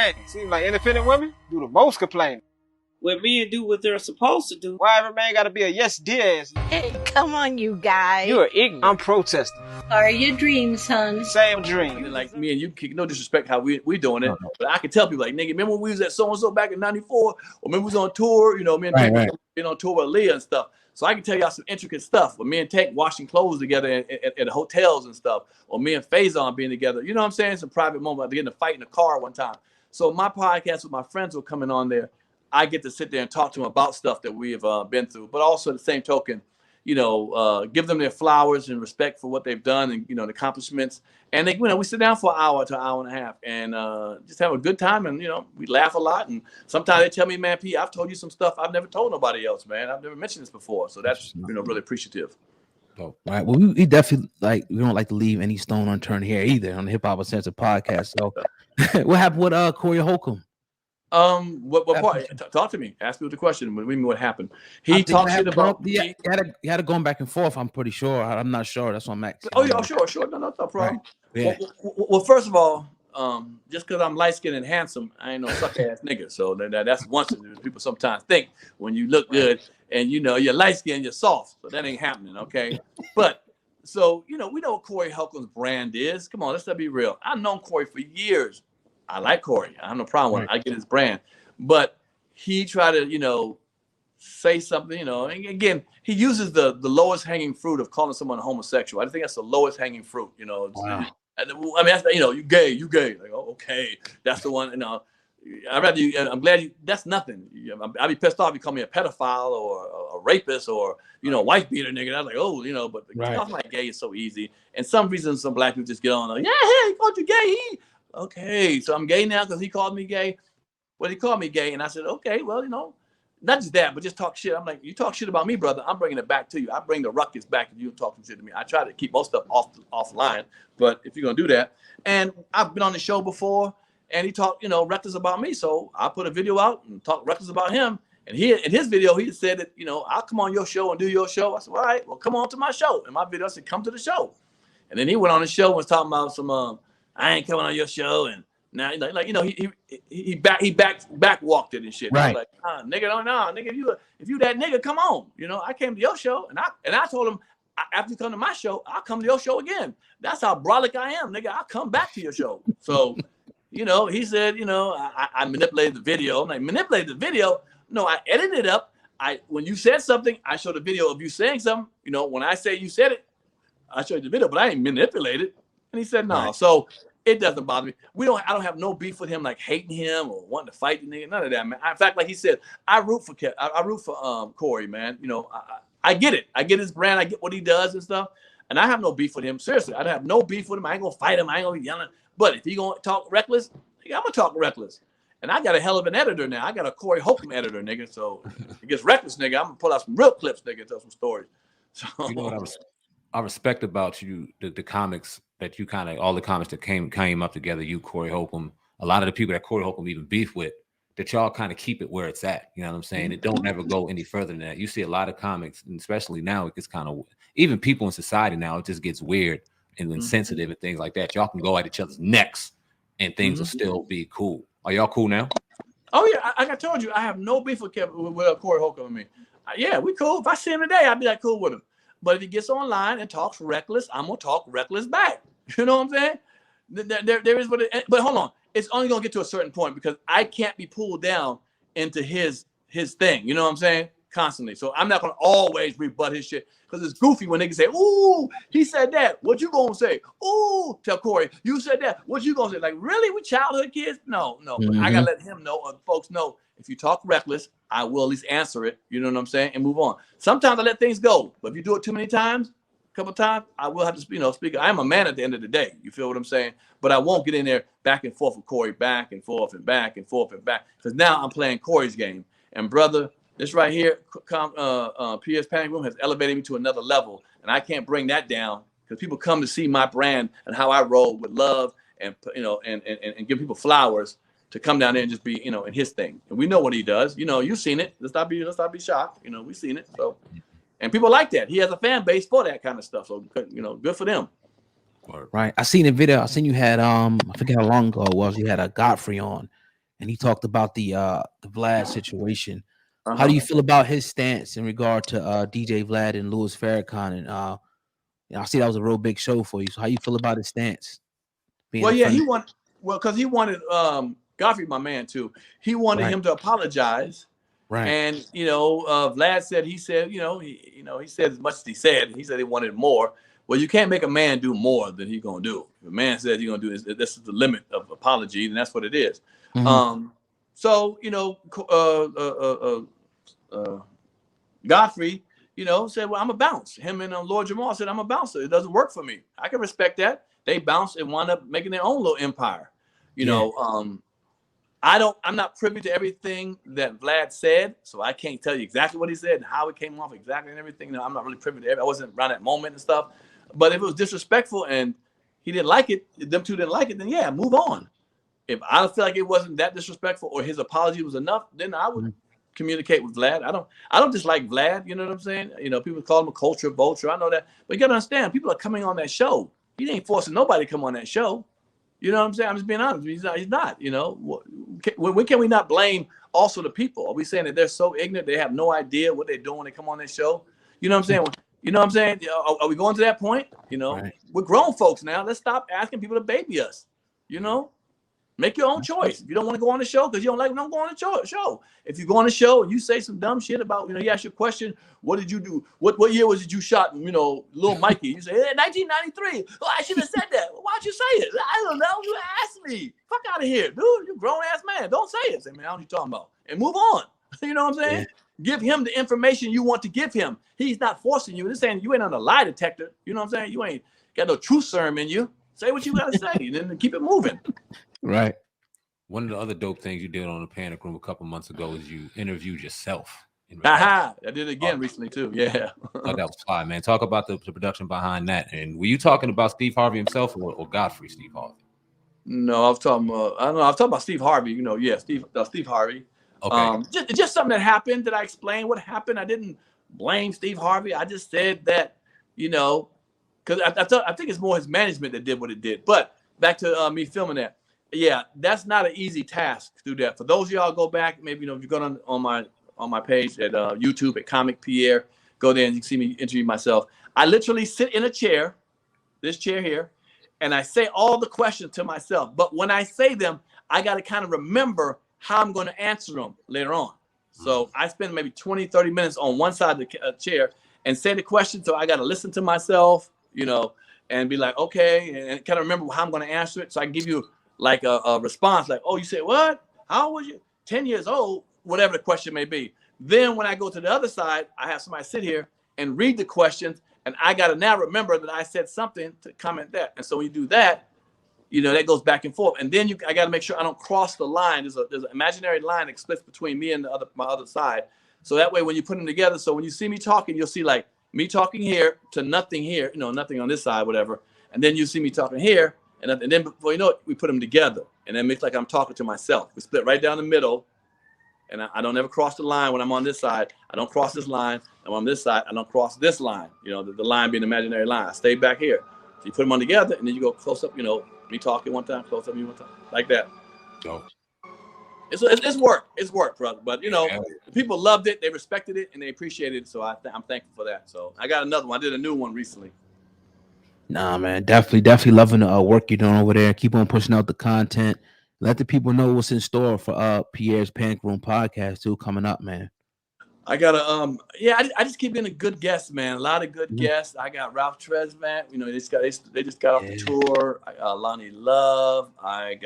complaining. Seems like independent women do the most complaining. When men do what they're supposed to do. Why every man gotta be a yes dear ass? Hey, come on, you guys. You are ignorant. I'm protesting. Are your dreams, son? Same dream. Like me and you, no disrespect how we doing it, but I can tell people like, nigga, remember when we was at so and so back in '94, or remember we was on tour, you know, me and Tank been on tour with Leah and stuff. So I can tell y'all some intricate stuff. With me and Tank washing clothes together at hotels and stuff, or me and Faison being together. You know what I'm saying? Some private moment. They get in a fight in a car one time. So my podcast with my friends were coming on there. I get to sit there and talk to them about stuff that we have been through, but also the same token, you know, give them their flowers and respect for what they've done and, you know, the accomplishments. And they, you know, we sit down for an hour to an hour and a half and just have a good time. And, you know, we laugh a lot. And sometimes they tell me, man, P, I've told you some stuff I've never told nobody else, man. I've never mentioned this before. So that's, you know, really appreciative. All right. Well, we definitely we don't like to leave any stone unturned here either on the Hip Hop Uncensored podcast. So what happened with Corey Holcomb? What part? Talk to me. Ask me the question. What happened? He talked shit about. You had it going back and forth. I'm pretty sure. I'm not sure. That's what I'm asking. Oh yeah, sure. No problem. Right. Yeah. Well, first of all, just because I'm light skinned and handsome, I ain't no suck ass nigga. So that's one thing people sometimes think when you look good and you know you're light skinned, you're soft. So that ain't happening. Okay, but. So, you know, we know what Corey Holcomb's brand is. Come on, let's be real. I've known Corey for years. I like Corey. I have no problem with it. I get his brand. But he tried to, you know, say something, you know, and again, he uses the lowest hanging fruit of calling someone a homosexual. I think that's the lowest hanging fruit, you know. Wow. I mean, that's, you know, you gay. Like, oh, okay. That's the one, you know. I'd rather you, I'm glad you, that's nothing. I'd be pissed off if you call me a pedophile or a rapist or, you know, wife beater nigga. I was like, oh, you know, but talking like gay is so easy. And some reasons some black people just get on, like, yeah, he called you gay. Okay, so I'm gay now because he called me gay. Well, he called me gay. And I said, okay, well, you know, not just that, but just talk shit. I'm like, you talk shit about me, brother. I'm bringing it back to you. I bring the ruckus back if you talk some shit to me. I try to keep most stuff offline, but if you're going to do that. And I've been on the show before. And he talked, you know, reckless about me. So I put a video out and talked reckless about him. And he, in his video, he said that, you know, I'll come on your show and do your show. I said, all right, well, come on to my show. In my video, I said, come to the show. And then he went on the show and was talking about some, I ain't coming on your show. And now, like you know, he back walked it and shit. Right. I was like, nigga, no, nigga, if you that nigga, come on. You know, I came to your show and I told him, after you come to my show, I'll come to your show again. That's how brolic I am, nigga. I'll come back to your show. So. You know, he said, you know, I manipulated the video. I'm like, manipulated the video? No, I edited it up. When you said something, I showed a video of you saying something. You know, when I say you said it, I showed you the video, but I ain't manipulated. And he said, no. Right. So it doesn't bother me. I don't have no beef with him, like hating him or wanting to fight the nigga. None of that, man. In fact, like he said, I root for Corey, man. You know, I get it. I get his brand. I get what he does and stuff. And I have no beef with him. Seriously, I have no beef with him. I ain't gonna fight him. I ain't gonna be yelling. But if he gonna talk reckless, I'm gonna talk reckless. And I got a hell of an editor now. I got a Corey Holcomb editor, nigga. So if it gets reckless, nigga, I'm gonna pull out some real clips, nigga, and tell some stories. So you know what I respect about you, the comics that you kind of all the comics that came up together, you, Corey Holcomb, a lot of the people that Corey Holcomb even beef with, that y'all kind of keep it where it's at. You know what I'm saying? It don't ever go any further than that. You see a lot of comics, and especially now, it gets kind of, even people in society now, it just gets weird and insensitive and things like that. Y'all can go at each other's necks and things will still be cool. Are y'all cool now? Oh yeah, like I told you, I have no beef with Corey Holcomb and me. Yeah, we cool. If I see him today, I'd be like cool with him. But if he gets online and talks reckless, I'm gonna talk reckless back. You know what I'm saying? There is what it, but hold on, it's only gonna get to a certain point because I can't be pulled down into his thing. You know what I'm saying? Constantly. So I'm not gonna always rebut his shit because it's goofy when niggas say, "Ooh, he said that. What you gonna say?" "Ooh," tell Corey, "You said that. What you gonna say?" Like, really? We childhood kids? No. But I gotta let him know, or folks know, if you talk reckless, I will at least answer it. You know what I'm saying? And move on. Sometimes I let things go, but if you do it too many times, a couple of times, I will have to, you know, speak. I'm a man at the end of the day. You feel what I'm saying? But I won't get in there back and forth with Corey, back and forth and back and forth and back, because now I'm playing Corey's game. And brother, this right here, Pierre's Panic Room has elevated me to another level, and I can't bring that down because people come to see my brand and how I roll with love and, you know, and give people flowers to come down there and just be, you know, in his thing. And we know what he does. You know, you've seen it. Let's not be shocked. You know, we've seen it. So, and people like that. He has a fan base for that kind of stuff. So, you know, good for them. Right. I seen a video. I seen you had I forget how long ago it was. You had a Godfrey on, and he talked about the Vlad situation. Uh-huh. How do you feel about his stance in regard to DJ Vlad and Louis Farrakhan? And I see that was a real big show for you. So how you feel about his stance? Well, yeah, he wanted. Well, because he wanted Godfrey, my man, too. He wanted him to apologize. Right. And Vlad said he said as much as he said. He said he wanted more. Well, you can't make a man do more than he's gonna do. If a man says he's gonna do this is the limit of apology, and that's what it is. Mm-hmm. So Godfrey, said, well, I'm a bounce. Him and Lord Jamal said, I'm a bouncer. It doesn't work for me. I can respect that. They bounced and wound up making their own little empire. I'm not privy to everything that Vlad said, so I can't tell you exactly what he said and how it came off exactly and everything. I'm not really privy to I wasn't around that moment and stuff. But if it was disrespectful and he didn't like it, them two didn't like it, then yeah, move on. If I feel like it wasn't that disrespectful or his apology was enough, then I would communicate with Vlad. I don't dislike Vlad. You know what I'm saying? People call him a culture vulture. I know that, but you gotta understand, people are coming on that show. He ain't forcing nobody to come on that show. You know what I'm saying? I'm just being honest. He's not. When can we not blame also the people? Are we saying that they're so ignorant they have no idea what they're doing when they come on that show? You know what I'm saying? Are we going to that point? Right. We're grown folks now. Let's stop asking people to baby us. Make your own choice. If you don't want to go on the show because you don't like it, don't go on the show. If you go on the show and you say some dumb shit about, you ask your question, what did you do? What year was it you shot, little Mikey? You say, 1993. Oh, I should have said that. Well, why'd you say it? I don't know. You asked me. Fuck out of here, dude. You grown-ass man. Don't say it. Say, man, what are you talking about? And move on. You know what I'm saying? Yeah. Give him the information you want to give him. He's not forcing you. This ain't, you ain't on a lie detector. You know what I'm saying? You ain't got no truth serum in you. Say what you got to say and then keep it moving. Right. One of the other dope things you did on the Panic Room a couple months ago is you interviewed yourself. I did it again recently too. Yeah. Oh, that was fine, man. Talk about the production behind that. And were you talking about Steve Harvey himself or Godfrey Steve Harvey? No, I was talking about, I don't know. I was talking about Steve Harvey. Steve Harvey. Okay. Just something that happened that I explained what happened. I didn't blame Steve Harvey. I just said that, because I think it's more his management that did what it did. But back to me filming that. Yeah, that's not an easy task to do that. For those of y'all go back, maybe if you go on my page at YouTube at Comic Pierre, go there and you can see me interview myself. I literally sit in a chair, this chair here, and I say all the questions to myself. But when I say them, I got to kind of remember how I'm going to answer them later on. So I spend maybe 20, 30 minutes on one side of the chair and say the question. So I got to listen to myself, and be like, okay, and kind of remember how I'm going to answer it. So I can give you like a response, like, oh, you said what? How old was you? 10 years old, whatever the question may be. Then when I go to the other side, I have somebody sit here and read the questions, and I got to now remember that I said something to comment that. And so when you do that, that goes back and forth. And then I got to make sure I don't cross the line. There's an imaginary line that splits between me and my other side. So that way, when you put them together, so when you see me talking, you'll see like me talking here to nothing here, nothing on this side, whatever. And then you see me talking here. And then before you know it, we put them together. And then it makes like I'm talking to myself. We split right down the middle. And I don't ever cross the line when I'm on this side. I don't cross this line. And when I'm on this side, I don't cross this line. The line being an imaginary line. I stay back here. So you put them on together, and then you go close up, me talking one time, close up, me one time. Like that. Dope. It's work. It's work, brother. But, people loved it. They respected it, and they appreciated it. So I'm thankful for that. So I got another one. I did a new one recently. Nah, man, definitely loving the work you're doing over there. Keep on pushing out the content. Let the people know what's in store for Pierre's Panic Room podcast too coming up, man. I got I just keep getting a good guests, man. A lot of good guests. I got Ralph Tresvant. They just got off the tour. Lonnie Love. I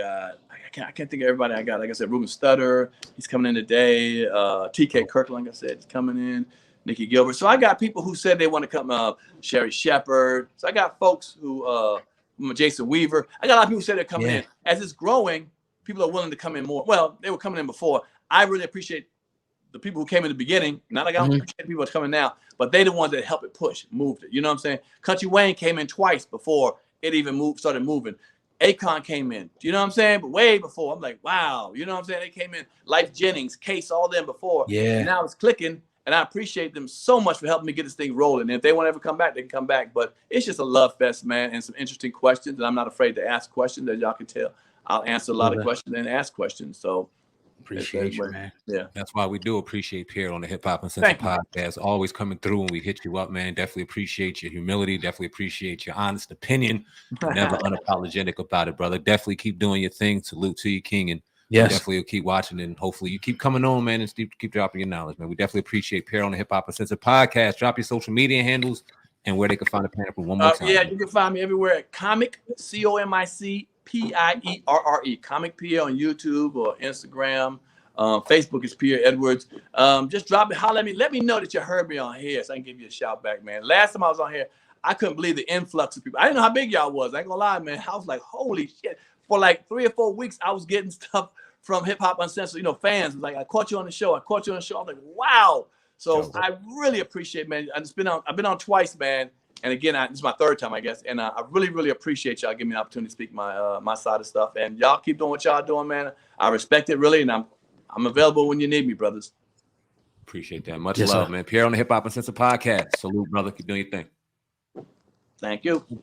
can't think of everybody I got. Like I said, Ruben Stutter. He's coming in today. TK Kirkland, like I said, is coming in. Nikki Gilbert. So I got people who said they want to come up. Sherry Shepard. So I got folks who, Jason Weaver. I got a lot of people who said they're coming in. As it's growing, people are willing to come in more. Well, they were coming in before. I really appreciate the people who came in the beginning. Not like I don't appreciate people coming now, but they the ones that helped it push, moved it. You know what I'm saying? Country Wayne came in twice before it even started moving. Akon came in. Do you know what I'm saying? But way before. I'm like, wow. You know what I'm saying? They came in. Life Jennings, Case, all them before. Yeah. And now it's clicking. And I appreciate them so much for helping me get this thing rolling. And if they want to ever come back, they can come back. But it's just a love fest, man, and some interesting questions. And I'm not afraid to ask questions, as y'all can tell. I'll answer a lot of questions and ask questions. So Appreciate you, man. Yeah. That's why we do appreciate Pierre on the Hip Hop Uncensored Thank podcast. Always coming through when we hit you up, man. Definitely appreciate your humility. Definitely appreciate your honest opinion. Never unapologetic about it, brother. Definitely keep doing your thing. Salute to you, King. And Yes. definitely will keep watching, and hopefully you keep coming on, man, and keep dropping your knowledge, man. We definitely appreciate Pierre on the Hip Hop Uncensored podcast. Drop your social media handles and where they can find the Panic Room one more time. Yeah, you can find me everywhere at Comic, COMIC Pierre, Comic Pierre on YouTube or Instagram. Facebook is Pierre Edwards. Just drop it, holler at me. Let me know that you heard me on here so I can give you a shout back, man. Last time I was on here, I couldn't believe the influx of people. I didn't know how big y'all was. I ain't gonna lie, man. I was like, holy shit. For like 3 or 4 weeks, I was getting stuff from Hip Hop Uncensored, fans. Like, I caught you on the show. I was like, wow. So I really appreciate, man. I've been on twice, man. And again, this is my 3rd time, I guess. And I really, really appreciate y'all giving me an opportunity to speak my side of stuff. And y'all keep doing what y'all doing, man. I respect it, really. And I'm available when you need me, brothers. Appreciate that. Much love, man. Pierre on the Hip Hop Uncensored podcast. Salute, brother. Keep doing your thing. Thank you.